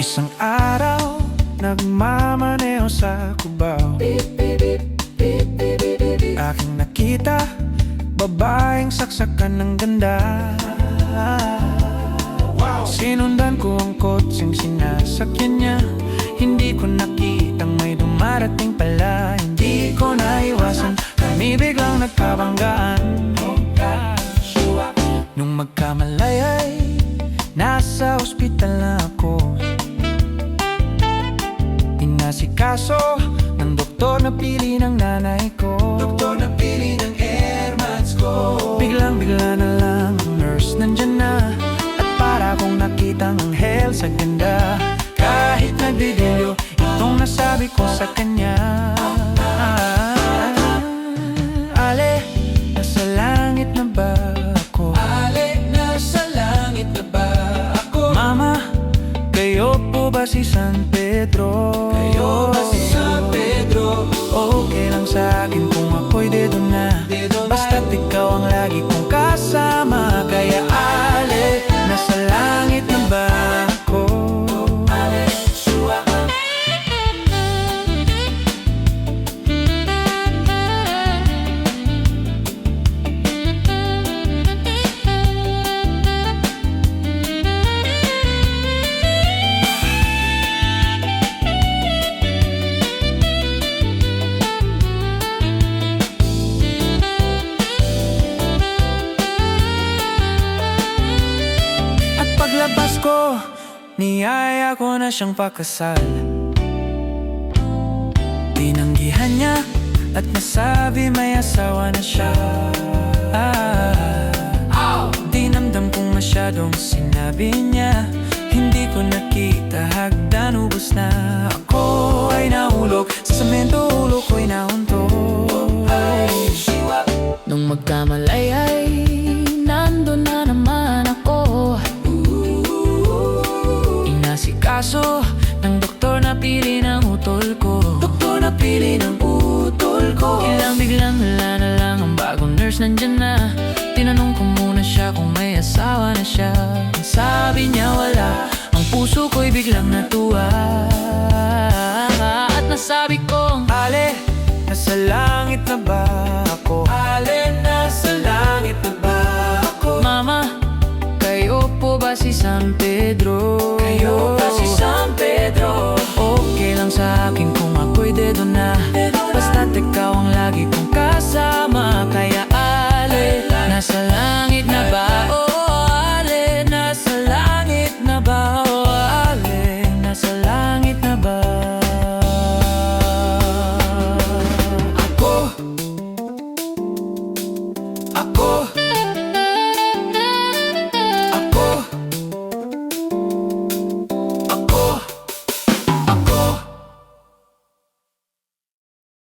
Isang araw, nagmamaneho sa Cubao. Aking nakita, babaeng saksakan ng ganda. Sinundan ko ang kotseng sinasakyan niya. Hindi ko nakitang may dumarating pala. Hindi ko naiwasan, kami biglang nagkabanggaan. Nung magkamalay ay nasa ospital na ako. Inasikaso ng doktor na pili ng nanay ko. Doktor na pili ng airmats ko. Biglang-bigla na lang ang nurse nandyan na. At para kong nakitang anghel sa ganda. Kahit nagdidilyo, itong nasabi ko sa kanya. Ale, nasa langit na ba ako? Ale, nasa langit na ba ako? Mama, kayo po ba si San Pedro? Kayo ba si San Pedro? Okay lang sa akin kung ako'y dedo na. Basta't ikaw ang lagi kong kasama. Kaya ale, nasa langit na ba ako? Paglabas ko, niyaya ko na siyang pakasal. Tinanggihan niya at nasabi may asawa na siya. Dinamdam kong masyadong sinabi niya. Hindi ko nakita hagdan, ubos na. Ako ay nahulog sa semento, ulo ko'y nahuntog. Nung magkamalay ay nandun na naman ako. Kaso ng doktor na pili ng utol ko. Doktor na pili ng utol ko. Biglang wala na lang ang bagong nurse nandyan na. Tinanong ko muna siya kung may asawa na siya. Ang sabi niya wala, ang puso ko'y biglang natuwa. At nasabi kong, ale, nasa langit na ba ako? Ale, nasa langit na ba ako? Mama, kayo po ba si San Pedro?